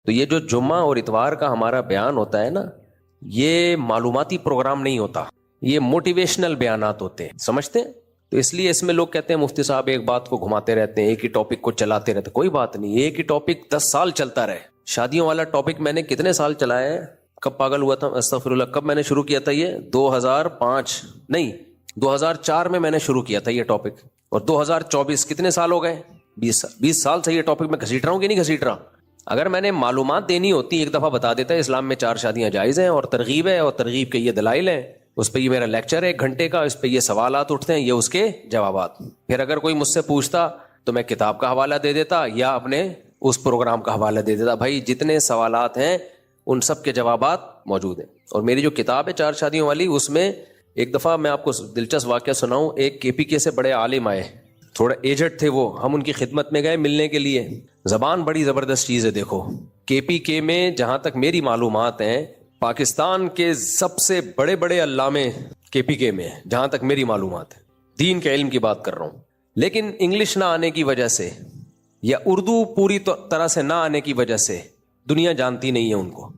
تو یہ جو جمعہ اور اتوار کا ہمارا بیان ہوتا ہے نا، یہ معلوماتی پروگرام نہیں ہوتا، یہ موٹیویشنل بیانات ہوتے ہیں، سمجھتے ہیں؟ تو اس لیے اس میں لوگ کہتے ہیں مفتی صاحب ایک بات کو گھماتے رہتے ہیں، ایک ہی ٹاپک کو چلاتے رہتے ہیں۔ کوئی بات نہیں، ایک ہی ٹاپک 10 سال چلتا رہے۔ شادیوں والا ٹاپک میں نے کتنے سال چلایا ہے؟ کب پاگل ہوا تھا، استغفر اللہ، کب میں نے شروع کیا تھا یہ؟ 2005 نہیں 2004 میں نے شروع کیا تھا یہ ٹاپک، اور 2024 کتنے سال ہو گئے؟ 20 سال سے یہ ٹاپک میں گھسیٹ رہا ہوں کہ نہیں گھسیٹ رہا؟ اگر میں نے معلومات دینی ہوتی ایک دفعہ بتا دیتا ہے اسلام میں 4 شادیاں جائز ہیں اور ترغیب ہے، اور ترغیب کے یہ دلائل ہیں، اس پہ یہ میرا لیکچر ہے 1 گھنٹے کا، اس پہ یہ سوالات اٹھتے ہیں، یہ اس کے جوابات۔ پھر اگر کوئی مجھ سے پوچھتا تو میں کتاب کا حوالہ دے دیتا یا اپنے اس پروگرام کا حوالہ دے دیتا، بھائی جتنے سوالات ہیں ان سب کے جوابات موجود ہیں۔ اور میری جو کتاب ہے 4 شادیوں والی، اس میں ایک دفعہ میں آپ کو دلچسپ واقعہ سناؤں، ایک KPK سے بڑے عالم آئے، تھوڑا ایجڈ تھے وہ، ہم ان کی خدمت میں گئے ملنے کے لیے۔ زبان بڑی زبردست چیز ہے، دیکھو KPK میں جہاں تک میری معلومات ہیں پاکستان کے سب سے بڑے بڑے علامے KPK میں ہیں، جہاں تک میری معلومات ہے، دین کے علم کی بات کر رہا ہوں۔ لیکن انگلش نہ آنے کی وجہ سے یا اردو پوری طرح سے نہ آنے کی وجہ سے دنیا جانتی نہیں ہے ان کو۔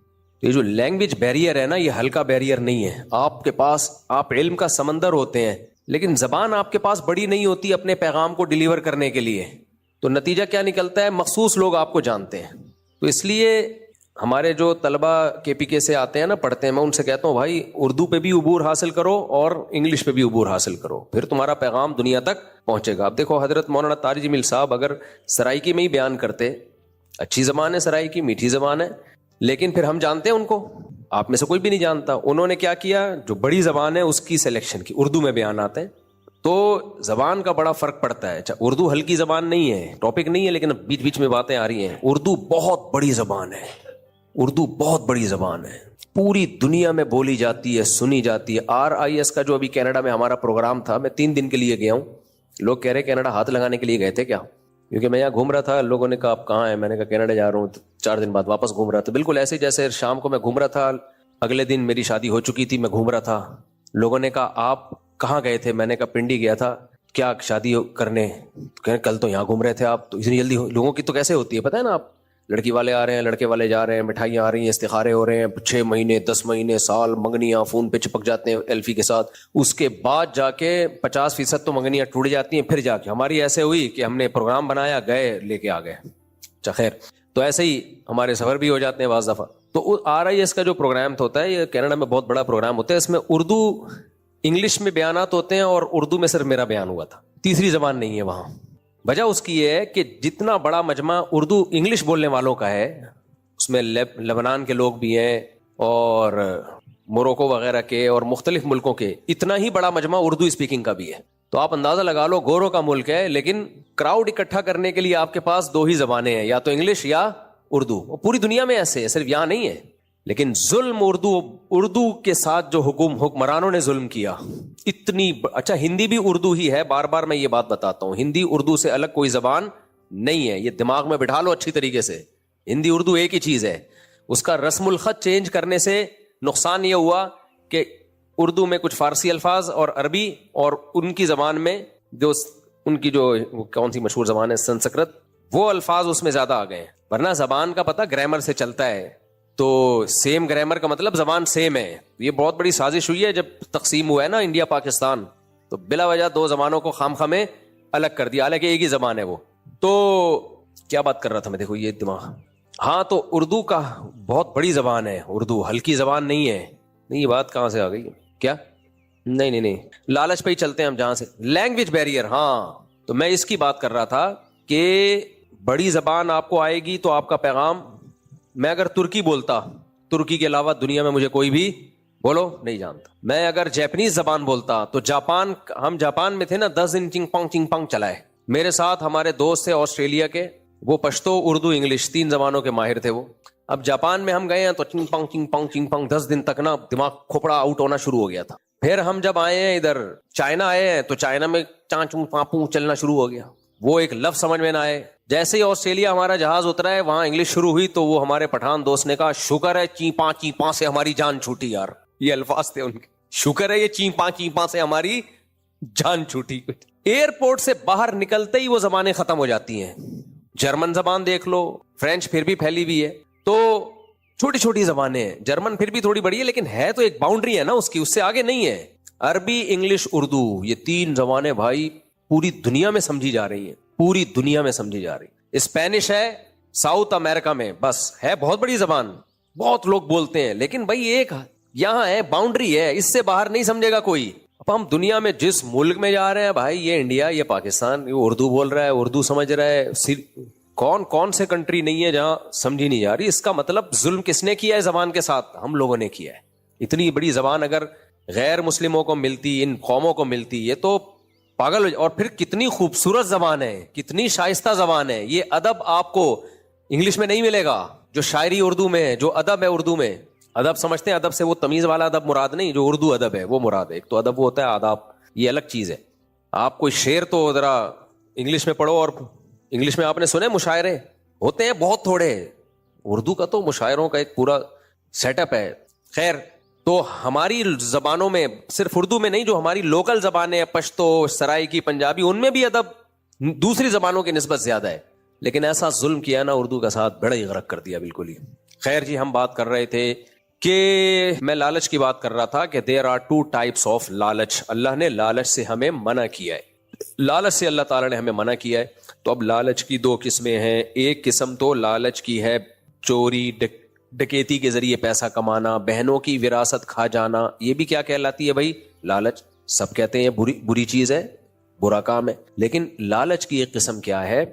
یہ جو لینگویج بیریئر ہے نا، یہ ہلکا بیریئر نہیں ہے۔ آپ کے پاس آپ علم کا سمندر ہوتے ہیں، لیکن زبان آپ کے پاس بڑی نہیں ہوتی اپنے پیغام کو ڈیلیور کرنے کے لیے، تو نتیجہ کیا نکلتا ہے؟ مخصوص لوگ آپ کو جانتے ہیں۔ تو اس لیے ہمارے جو طلبہ KPK سے آتے ہیں نا، پڑھتے ہیں، میں ان سے کہتا ہوں بھائی اردو پہ بھی عبور حاصل کرو اور انگلش پہ بھی عبور حاصل کرو، پھر تمہارا پیغام دنیا تک پہنچے گا۔ اب دیکھو حضرت مولانا طارق جمیل صاحب اگر سرائیکی میں ہی بیان کرتے، اچھی زبان ہے سرائیکی، میٹھی زبان ہے، لیکن پھر ہم جانتے ہیں ان کو، آپ میں سے کوئی بھی نہیں جانتا۔ انہوں نے کیا کیا؟ جو بڑی زبان ہے اس کی سلیکشن کی، اردو میں بیان آتے ہیں۔ تو زبان کا بڑا فرق پڑتا ہے۔ اچھا اردو ہلکی زبان نہیں ہے، ٹاپک نہیں ہے، لیکن بیچ بیچ میں باتیں آ رہی ہیں۔ اردو بہت بڑی زبان ہے، اردو بہت بڑی زبان ہے، پوری دنیا میں بولی جاتی ہے، سنی جاتی ہے۔ RIS کا جو ابھی کینیڈا میں ہمارا پروگرام تھا، میں 3 دن کے لیے گیا ہوں۔ لوگ کہہ رہے کینیڈا ہاتھ لگانے کے لیے گئے تھے کیا؟ کیونکہ میں یہاں گھوم رہا تھا، لوگوں نے کہا آپ کہاں ہیں؟ میں نے کہا کینیڈا جا رہا ہوں، 4 دن بعد واپس گھوم رہا تھا۔ بالکل ایسے جیسے شام کو میں گھوم رہا تھا، اگلے دن میری شادی ہو چکی تھی، میں گھوم رہا تھا۔ لوگوں نے کہا آپ کہاں گئے تھے؟ میں نے کہا پنڈی گیا تھا۔ کیا شادی کرنے؟ کہ کل تو یہاں گھوم رہے تھے آپ، تو اتنی جلدی لوگوں کی تو کیسے ہوتی ہے پتہ ہے نا آپ، لڑکی والے آ رہے ہیں، لڑکے والے جا رہے ہیں، مٹھائیاں آ رہی ہیں، استخارے ہو رہے ہیں، 6 مہینے 10 مہینے سال منگنیاں فون پہ چپک جاتے ہیں ایلفی کے ساتھ، اس کے بعد جا کے 50% تو منگنیاں ٹوٹ جاتی ہیں۔ پھر جا کے ہماری ایسے ہوئی کہ ہم نے پروگرام بنایا، گئے لے کے آ گئے۔ اچھا خیر، تو ایسے ہی ہمارے سفر بھی ہو جاتے ہیں بعض دفعہ۔ تو RIS کا جو پروگرام ہوتا ہے، یہ کینیڈا میں بہت بڑا پروگرام ہوتا ہے، اس میں اردو انگلش میں بیانات ہوتے ہیں اور اردو میں صرف میرا بیان ہوا تھا، تیسری زبان نہیں ہے وہاں۔ وجہ اس کی یہ ہے کہ جتنا بڑا مجمع اردو انگلش بولنے والوں کا ہے، اس میں لبنان کے لوگ بھی ہیں اور موروکو وغیرہ کے اور مختلف ملکوں کے، اتنا ہی بڑا مجمع اردو اسپیکنگ کا بھی ہے۔ تو آپ اندازہ لگا لو، گوروں کا ملک ہے، لیکن کراؤڈ اکٹھا کرنے کے لیے آپ کے پاس 2 ہی زبانیں ہیں، یا تو انگلش یا اردو۔ وہ پوری دنیا میں ایسے ہے، صرف یہاں نہیں ہے۔ لیکن ظلم اردو کے ساتھ جو حکمرانوں نے ظلم کیا اتنی اچھا ہندی بھی اردو ہی ہے، بار بار میں یہ بات بتاتا ہوں، ہندی اردو سے الگ کوئی زبان نہیں ہے، یہ دماغ میں بٹھا لو اچھی طریقے سے۔ ہندی اردو ایک ہی چیز ہے، اس کا رسم الخط چینج کرنے سے نقصان یہ ہوا کہ اردو میں کچھ فارسی الفاظ اور عربی اور ان کی زبان میں جو ان کی جو کون سی مشہور زبان ہے سنسکرت، وہ الفاظ اس میں زیادہ آ گئے ہیں۔ ورنہ زبان کا پتہ گرامر سے چلتا ہے، تو سیم گرامر کا مطلب زبان سیم ہے۔ یہ بہت بڑی سازش ہوئی ہے جب تقسیم ہوا ہے نا انڈیا پاکستان، تو بلا وجہ 2 زبانوں کو خام خواہ میں الگ کر دیا، حالانکہ ایک ہی زبان ہے وہ۔ تو کیا بات کر رہا تھا میں، دیکھو یہ دماغ، ہاں تو اردو کا بہت بڑی زبان ہے، اردو ہلکی زبان نہیں ہے۔ نہیں یہ بات کہاں سے آ گئی کیا؟ نہیں لالچ پہ ہی چلتے ہیں ہم جہاں سے۔ لینگویج بیریئر، ہاں تو میں اس کی بات کر رہا تھا کہ بڑی زبان آپ کو آئے گی تو آپ کا پیغام، میں اگر ترکی بولتا، ترکی کے علاوہ دنیا میں مجھے کوئی بھی بولو نہیں جانتا۔ میں اگر جاپنیز زبان بولتا تو ہم جاپان میں تھے نا، 10 دن چنگ پانگ چلائے۔ میرے ساتھ ہمارے دوست تھے آسٹریلیا کے، وہ پشتو اردو انگلش 3 زبانوں کے ماہر تھے وہ۔ اب جاپان میں ہم گئے ہیں تو چنگ پانگ 10 دن تک نا دماغ کھوپڑا آؤٹ ہونا شروع ہو گیا تھا۔ پھر ہم جب آئے ہیں ادھر چائنا آئے ہیں تو چائنا میں چانچوں پاپوں چلنا شروع ہو گیا، وہ ایک لفظ سمجھ میں نہ آئے۔ جیسے ہی آسٹریلیا ہمارا جہاز اترا ہے، وہاں انگلش شروع ہوئی تو وہ ہمارے پٹھان دوست نے کہا شکر ہے چیپاں سے ہماری جان چھوٹی یار، یہ الفاظ تھے ان کے، شکر ہے یہ چیپاں سے ہماری جان چھوٹی۔ ایئرپورٹ سے باہر نکلتے ہی وہ زبانیں ختم ہو جاتی ہیں۔ جرمن زبان دیکھ لو، فرینچ پھر بھی پھیلی ہوئی ہے، تو छोटी छोटी जबानें हैं, जर्मन फिर भी थोड़ी बड़ी है लेकिन है तो एक बाउंड्री है ना उसकी, उससे आगे नहीं है। अरबी, इंग्लिश, उर्दू, ये 3 जबानें भाई पूरी दुनिया में समझी जा रही हैं, पूरी दुनिया में समझी जा रही। स्पेनिश है साउथ अमेरिका में, बस है बहुत बड़ी जबान, बहुत लोग बोलते हैं, लेकिन भाई एक यहाँ है, बाउंड्री है, इससे बाहर नहीं समझेगा कोई। अब हम दुनिया में जिस मुल्क में जा रहे हैं भाई, ये इंडिया, ये पाकिस्तान, ये उर्दू बोल रहा है, उर्दू समझ रहा है, कौन कौन से कंट्री नहीं है जहां समझी नहीं जा रही। इसका मतलब जुल्म किसने किया है जबान के साथ? हम लोगों ने किया है। इतनी बड़ी जबान अगर गैर मुस्लिमों को मिलती, इन कौमों को मिलती, ये तो पागल हो। और फिर कितनी खूबसूरत जबान है, कितनी शाइस्ता जबान है। ये अदब आपको इंग्लिश में नहीं मिलेगा, जो शायरी उर्दू में है, जो अदब है उर्दू में। अदब समझते हैं, अदब से वो तमीज वाला अदब मुराद नहीं, जो उर्दू अदब है वो मुराद है। एक तो अदब वो होता है आदाब, ये अलग चीज है। आप कोई शेर तो जरा इंग्लिश में पढ़ो, और इंग्लिश में आपने सुने मुशायरे होते हैं बहुत थोड़े, उर्दू का तो मुशायरों का एक पूरा सेटअप है। खैर, तो हमारी जबानों में, सिर्फ उर्दू में नहीं, जो हमारी लोकल जबानें, पश्तो, सराइकी, पंजाबी, उनमें भी अदब दूसरी जबानों की निस्बत ज्यादा है। लेकिन ऐसा जुल्म किया ना उर्दू का साथ, बड़ा ही गरक कर दिया बिल्कुल ही। खैर जी, हम बात कर रहे थे कि मैं लालच की बात कर रहा था कि देयर आर 2 टाइप्स ऑफ लालच। अल्लाह ने लालच से हमें मना किया है, लालच से अल्लाह ताला ने हमें मना किया है। तो अब लालच की 2 किस्में हैं। एक किस्म तो लालच की है चोरी, डकैती के जरिए पैसा कमाना, बहनों की विरासत खा जाना। ये भी क्या कहलाती है भाई? लालच। सब कहते हैं बुरी चीज है, बुरा काम है। लेकिन लालच की एक किस्म क्या है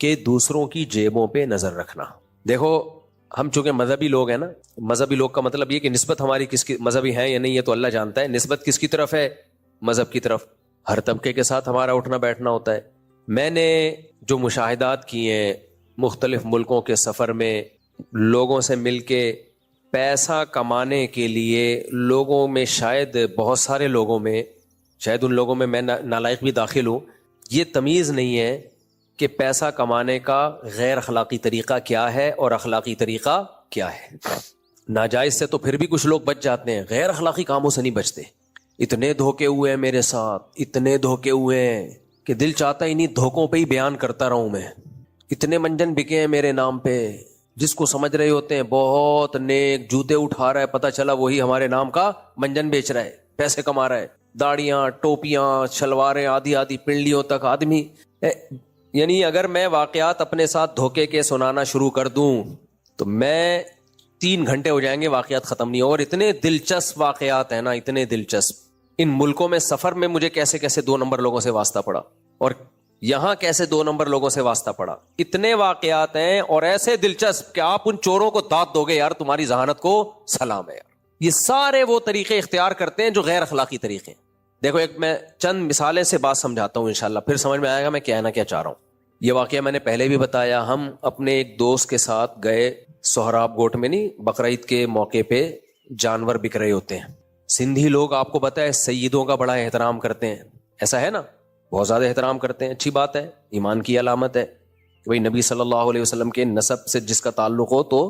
कि दूसरों की जेबों पे नजर रखना। देखो, हम चूंकि मजहबी लोग हैं ना, मजहबी लोग का मतलब ये कि निस्बत हमारी किसकी, मजहबी है या नहीं ये तो अल्लाह जानता है, निस्बत किसकी तरफ है? मजहब की तरफ। हर तबके के साथ हमारा उठना बैठना होता है। मैंने जो मुशाहिदात किए हैं मुख्तलिफ मुल्कों के सफ़र में, लोगों से मिलके पैसा कमाने के लिए, लोगों में शायद, बहुत सारे लोगों में, शायद उन लोगों में मैं नालायक भी दाखिल हूँ, ये तमीज़ नहीं है कि पैसा कमाने का गैर अखलाकी तरीक़ा क्या है और अखलाकी तरीक़ा क्या है। नाजायज़ से तो फिर भी कुछ लोग बच जाते हैं, गैर अखलाकी कामों से नहीं बचते। इतने धोखे हुए हैं मेरे साथ, इतने धोखे हुए हैं कि दिल चाहता ही नहीं धोखों पे ही बयान करता रहूं मैं। इतने मंजन बिके हैं मेरे नाम पे, जिसको समझ रहे होते हैं बहुत नेक, जूते उठा रहा है, पता चला वही हमारे नाम का मंजन बेच रहा है, पैसे कमा रहा है। दाढ़ियां, टोपियां, शलवारें, आधी आधी पिंडलियों तक आदमी। यानी अगर मैं वाकयात अपने साथ धोखे के सुनाना शुरू कर दूं तो मैं 3 घंटे हो जाएंगे, वाकयात खत्म नहीं हो। और इतने दिलचस्प वाकयात है ना, इतने दिलचस्प। इन मुल्कों में सफर में मुझे कैसे कैसे 2 नंबर लोगों से वास्ता पड़ा, और यहां कैसे 2 नंबर लोगों से वास्ता पड़ा। इतने वाकयात हैं और ऐसे दिलचस्प कि आप उन चोरों को दाद दोगे यार, तुम्हारी जहानत को सलाम है यार। ये सारे वो तरीके इख्तियार करते हैं जो गैर अखलाकी तरीके हैं। देखो, एक मैं चंद मिसालें से बात समझाता हूं, इंशाल्लाह फिर समझ में आएगा मैं कहना क्या चाह रहा हूं। ये वाकया मैंने पहले भी बताया। हम अपने एक दोस्त के साथ गए सोहराब गोट में, नहीं, बकरीद के मौके पे जानवर बिक रहे होते हैं। सिंधी लोग आपको पता है सैयदों का बड़ा एहतराम करते हैं, ऐसा है ना, बहुत ज्यादा एहतराम करते हैं। अच्छी बात है, ईमान की अलामत है कि भाई नबी सल्लल्लाहु अलैहि वसल्लम के नसब से जिसका ताल्लुक हो तो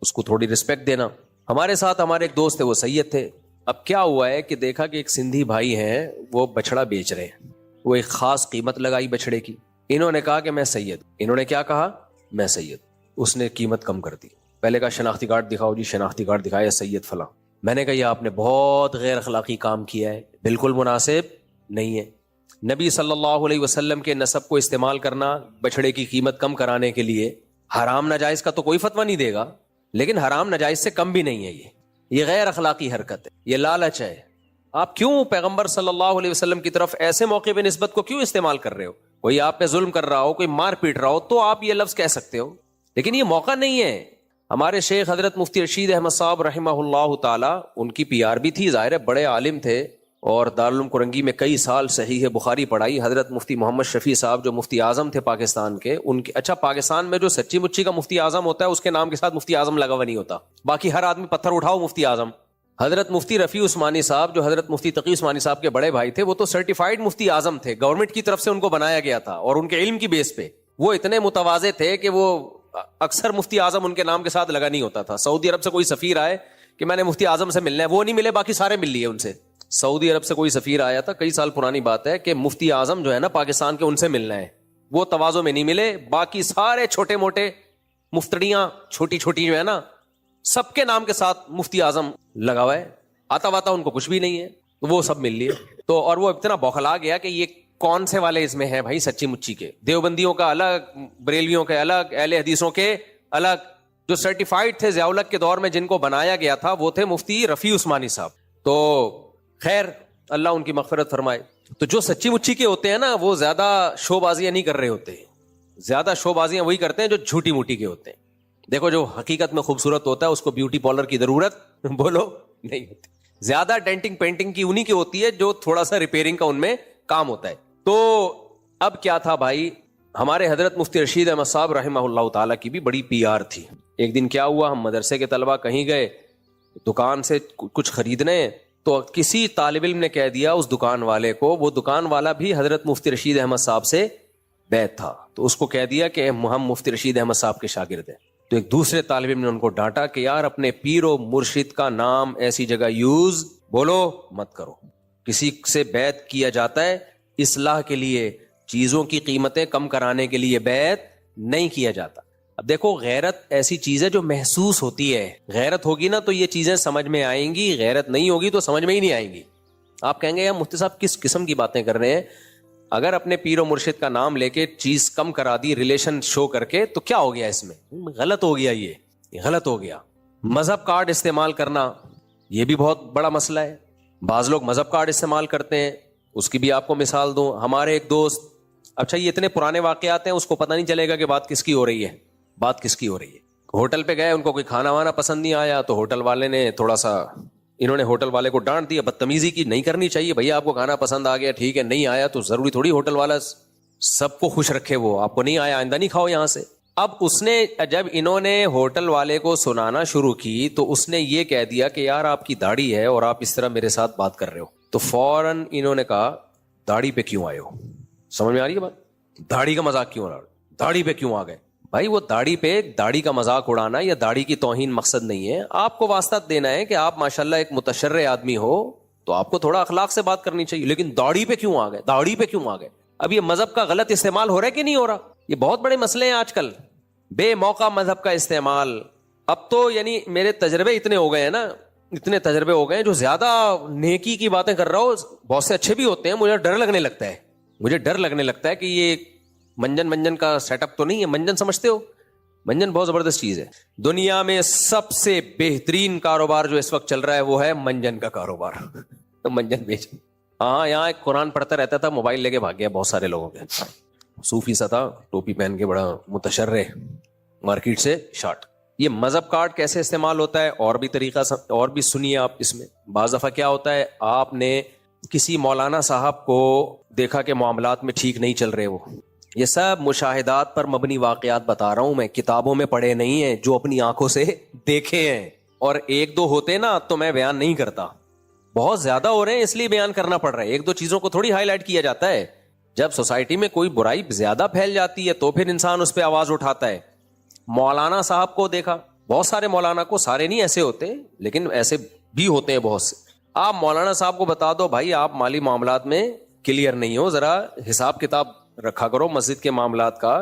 उसको थोड़ी रिस्पेक्ट देना। हमारे साथ हमारे एक दोस्त थे, वो सैयद थे। अब क्या हुआ है कि देखा कि एक सिंधी भाई हैं, वो बछड़ा बेच रहे हैं। वो एक खास कीमत लगाई बछड़े की। इन्होंने कहा कि मैं सैयद, इन्होंने क्या कहा, मैं सैयद। उसने कीमत कम कर दी। पहले कहा शनाख्ती कार्ड दिखाओ जी, शनाख्ती कार्ड दिखाया, सैयद फला। मैंने कहा यह आपने बहुत गैर अखलाकी काम किया है, बिल्कुल मुनासिब नहीं है। नबी सल्लल्लाहु अलैहि वसल्लम के नसब को इस्तेमाल करना बछड़े की कीमत कम कराने के लिए, हराम नाजायज का तो कोई फतवा नहीं देगा, लेकिन हराम नाजायज से कम भी नहीं है। ये गैर अखलाकी हरकत है, ये लालच है। आप क्यों पैगंबर सल्लल्लाहु अलैहि वसल्लम की तरफ ऐसे मौके पे निस्बत को क्यों इस्तेमाल कर रहे हो? कोई आप पे जुल्म कर रहा हो, कोई मार पीट रहा हो, तो आप ये लफ्ज कह सकते हो, लेकिन ये मौका नहीं है। हमारे शेख हजरत मुफ्ती रशीद अहमद साहब रहमहुल्लाह ताला, उनकी पीआरबी थी, जाहिर है बड़े आलिम थे, और दारुल कुरंगी में कई साल सहीह बुखारी पढ़ाई। हजरत मुफ्ती मोहम्मद शफी साहब जो मुफ्ती आजम थे पाकिस्तान के, उनके, अच्छा पाकिस्तान में जो सच्ची मुच्ची का मुफ्ती आजम होता है उसके नाम के साथ मुफ्ती आजम लगा हुआ नहीं होता, बाकी हर आदमी पत्थर उठाओ मुफ्ती आजम। हजरत मुफ्ती रफ़ी उस्मानी साहब जो हजरत मुफ्ती तकी उस्मानी साहब के बड़े भाई थे, वो तो सर्टिफाइड मुफ्ती आजम थे, गवर्नमेंट की तरफ से उनको बनाया गया था, और उनके इल्म की बेस पे वो इतने मुतवाज़े थे कि वो अक्सर मुफ्ती आजम उनके नाम के साथ लगा नहीं होता था। सऊदी अरब से कोई सफीर आए कि मैंने मुफ्ती आजम से मिलना है, वो नहीं मिले, बाकी सारे मिल लिए उनसे। सऊदी अरब से कोई सफीर आया था, कई साल पुरानी बात है, कि मुफ्ती आजम जो है ना पाकिस्तान के, उनसे मिलना है, वो तवाज़ो में नहीं मिले, बाकी सारे छोटे मोटे मुफ्तड़ियां छोटी छोटी जो है ना, सबके नाम के साथ मुफ्ती आजम लगा हुआ है, आता वाता उनको कुछ भी नहीं है, तो वो सब मिल लिए। तो और वो इतना बौखला गया कि ये कौन से वाले इसमें है भाई, सच्ची मुच्ची के, देवबंदियों का अलग, बरेलवियों के अलग, अहले हदीसों के अलग। जो सर्टिफाइड थे ज़ियाउल-हक के दौर में, जिनको बनाया गया था, वो थे मुफ्ती रफ़ी उस्मानी साहब। तो खैर अल्लाह उनकी मग़फ़िरत फरमाए। तो जो सच्ची मुच्ची के होते हैं ना, वो ज्यादा शोबाजियां नहीं कर रहे होते, ज्यादा शोबाजियां वही करते हैं जो झूठी मूठी के होते हैं। देखो जो हकीकत में खूबसूरत होता है उसको ब्यूटी पार्लर की जरूरत बोलो नहीं होती। ज्यादा डेंटिंग पेंटिंग की उन्हीं की होती है जो थोड़ा सा रिपेयरिंग का उनमें काम होता है। तो अब क्या था भाई, हमारे हजरत मुफ्ती रशीद अहमद साहब रहमहुल्लाह ताला की भी बड़ी पीआर थी। एक दिन क्या हुआ, हम मदरसे के तलबा कहीं गए दुकान से कुछ खरीदने, तो किसी तालिब इल्म ने कह दिया उस दुकान वाले को, वो दुकान वाला भी हजरत मुफ्ती रशीद अहमद साहब से बैत था, तो उसको कह दिया कि हम मुफ्ती रशीद अहमद साहब के शागिर्द हैं। तो एक दूसरे तालिब इल्म ने उनको डांटा कि यार अपने पीरो मुर्शिद का नाम ऐसी जगह यूज बोलो मत करो। किसी से बैत किया जाता है इस्लाह के लिए, चीजों की कीमतें कम कराने के लिए बैत नहीं किया जाता। अब देखो गैरत ऐसी चीज है जो महसूस होती है, गैरत होगी ना तो ये चीजें समझ में आएंगी, गैरत नहीं होगी तो समझ में ही नहीं आएंगी। आप कहेंगे यार मुफ्ती साहब किस किस्म की बातें कर रहे हैं, अगर अपने पीर और मुर्शिद का नाम लेके चीज कम करा दी रिलेशन शो करके तो क्या हो गया, इसमें गलत हो गया, ये गलत हो गया। मजहब कार्ड इस्तेमाल करना ये भी बहुत बड़ा मसला है। बाज लोग मजहब कार्ड इस्तेमाल करते हैं, उसकी भी आपको मिसाल दूं। हमारे एक दोस्त, अच्छा ये इतने पुराने वाकयात हैं उसको पता नहीं चलेगा कि बात किसकी हो रही है, बात किसकी हो रही है। होटल पे गए, उनको कोई खाना वाना पसंद नहीं आया तो होटल वाले ने थोड़ा सा, इन्होंने होटल वाले को डांट दिया। बदतमीजी की नहीं करनी चाहिए भैया, आपको खाना पसंद आ गया ठीक है, नहीं आया तो जरूरी थोड़ी होटल वाला सबको खुश रखे, वो आपको नहीं आया आइंदा नहीं खाओ यहां से। अब उसने जब इन्होंने होटल वाले को सुनाना शुरू की तो उसने ये कह दिया कि यार आपकी दाढ़ी है और आप इस तरह मेरे साथ बात कर रहे हो। तो फौरन इन्होंने कहा दाढ़ी पे क्यों आए हो, समझ में आ रही है बात, दाढ़ी का मजाक क्यों उड़ा, दाढ़ी पे क्यों आ गए। भाई वो दाढ़ी का मजाक उड़ाना या दाढ़ी की तौहीन मकसद नहीं है। आपको वास्ता देना है कि आप माशाल्लाह एक मुतशर्रे आदमी हो तो आपको थोड़ा अखलाक से बात करनी चाहिए, लेकिन दाढ़ी पे क्यों आ गए, दाढ़ी पे क्यों आ गए। अब ये मजहब का गलत इस्तेमाल हो रहा है कि नहीं हो रहा, ये बहुत बड़े मसले हैं आजकल, बेमौका मजहब का इस्तेमाल। अब तो यानी मेरे तजर्बे इतने हो गए हैं ना, इतने तजर्बे हो गए हैं, जो ज्यादा नेकी की बातें कर रहा हो बहुत से अच्छे भी होते हैं, मुझे डर लगने लगता है, मुझे डर लगने लगता है कि ये मंजन का सेटअप तो नहीं है। मंजन समझते हो, मंजन बहुत जबरदस्त चीज है। दुनिया में सबसे बेहतरीन कारोबार जो इस वक्त चल रहा है वो है मंजन का कारोबार तो मंजन बेच। हाँ, यहाँ एक कुरान पढ़ता रहता था, मोबाइल लेके भाग गया बहुत सारे लोगों के, सूफी सा था, टोपी पहन के बड़ा मुतशर्रे, मार्केट से शॉर्ट। ये मजहब कार्ड कैसे इस्तेमाल होता है और भी तरीका और भी सुनिए आप इसमें। बाज़ दफा क्या होता है, आपने किसी मौलाना साहब को देखा कि मामलात में ठीक नहीं चल रहे, वो ये सब मुशाहिदात पर मबनी वाकयात बता रहा हूं मैं, किताबों में पढ़े नहीं है, जो अपनी आंखों से देखे हैं। और एक दो होते ना तो मैं बयान नहीं करता, बहुत ज्यादा हो रहे हैं इसलिए बयान करना पड़ रहा है। एक दो चीजों को थोड़ी हाईलाइट किया जाता है। जब सोसाइटी में कोई बुराई ज्यादा फैल जाती है तो फिर इंसान उस पर आवाज उठाता है। मौलाना साहब को देखा, बहुत सारे मौलाना को, सारे नहीं ऐसे होते लेकिन ऐसे भी होते हैं बहुत से। आप मौलाना साहब को बता दो भाई आप माली मामलात में क्लियर नहीं हो, जरा हिसाब किताब रखा करो मस्जिद के मामलात का,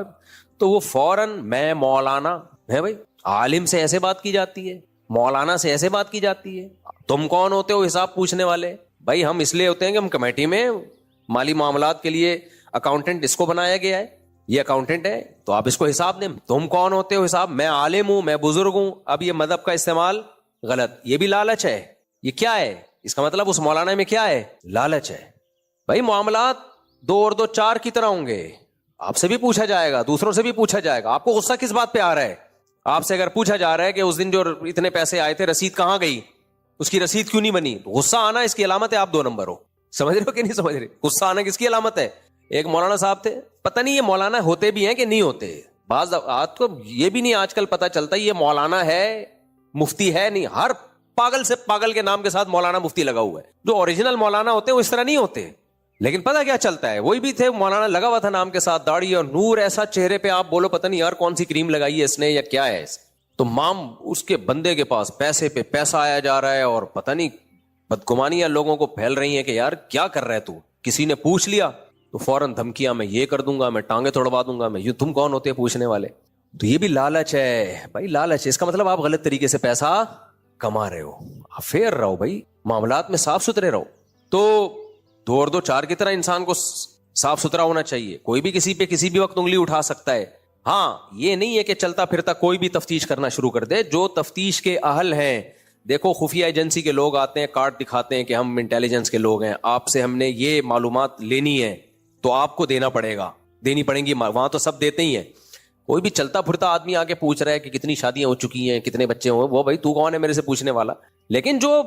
तो वो फौरन मैं मौलाना है। भाई आलिम से ऐसे बात की जाती है, मौलाना से ऐसे बात की जाती है, तुम कौन होते हो हिसाब पूछने वाले। भाई हम इसलिए होते हैं कि हम कमेटी में माली मामलात के लिए अकाउंटेंट इसको बनाया गया है, ये अकाउंटेंट है तो आप इसको हिसाब दें। तुम कौन होते हो हिसाब, मैं आलिम हूं, मैं बुजुर्ग हूं। अब ये मदहब का इस्तेमाल गलत, ये भी लालच है। ये क्या है, इसका मतलब उस मौलाना में क्या है, लालच है। भाई मामलात 2 और 2 4 की तरह होंगे, आपसे भी पूछा जाएगा, दूसरों से भी पूछा जाएगा। आपको गुस्सा किस बात पे आ रहा है, आपसे अगर पूछा जा रहा है कि उस दिन जो इतने पैसे आए थे रसीद कहां गई, उसकी रसीद क्यों नहीं बनी, तो गुस्सा आना इसकी अलामत है आप 2 नंबर हो। समझ रहे हो कि नहीं समझ रहे, गुस्सा आना किसकी अलामत है। एक मौलाना साहब थे, पता नहीं ये मौलाना होते भी हैं कि नहीं होते, बाज आज तो ये भी नहीं आजकल पता चलता ये मौलाना है मुफ्ती है नहीं। हर पागल से पागल के नाम के साथ मौलाना मुफ्ती लगा हुआ है। जो ओरिजिनल मौलाना होते हैं वो इस तरह नहीं होते, लेकिन पता क्या चलता है, वही भी थे मौलाना लगा हुआ था नाम के साथ, दाढ़ी और नूर ऐसा चेहरे पे, आप बोलो पता नहीं यार कौन सी क्रीम लगाई है इसने या क्या है। तो माम उसके बंदे के पास पैसे पे पैसा आया जा रहा है और पता नहीं बदगुमानियां लोगों को फैल रही हैं कि यार क्या कर रहा है तू। किसी ने पूछ लिया तो फौरन धमकियां, मैं ये कर दूंगा, मैं टांगे तोड़वा दूंगा, मैं ये। तुम कौन होते हैं पूछने वाले। تو یہ بھی لالچ ہے بھائی, لالچ. اس کا مطلب آپ غلط طریقے سے پیسہ کما رہے ہو. فیئر رہو بھائی, معاملات میں صاف ستھرے رہو. تو 2 اور 2 4 کی طرح انسان کو صاف ستھرا ہونا چاہیے. کوئی بھی کسی پہ کسی بھی وقت انگلی اٹھا سکتا ہے. ہاں یہ نہیں ہے کہ چلتا پھرتا کوئی بھی تفتیش کرنا شروع کر دے. جو تفتیش کے اہل ہیں, دیکھو خفیہ ایجنسی کے لوگ آتے ہیں, کارڈ دکھاتے ہیں کہ ہم انٹیلیجنس کے لوگ ہیں, آپ سے ہم نے یہ معلومات لینی ہے تو آپ کو دینا پڑے گا, دینی پڑیں گی. وہاں تو سب دیتے ہی ہیں. کوئی بھی چلتا پھرتا آدمی آگے پوچھ رہا ہے کہ کتنی شادیاں ہو چکی ہیں, کتنے بچے ہوں, وہ بھائی تو کون ہے میرے سے پوچھنے والا. لیکن جو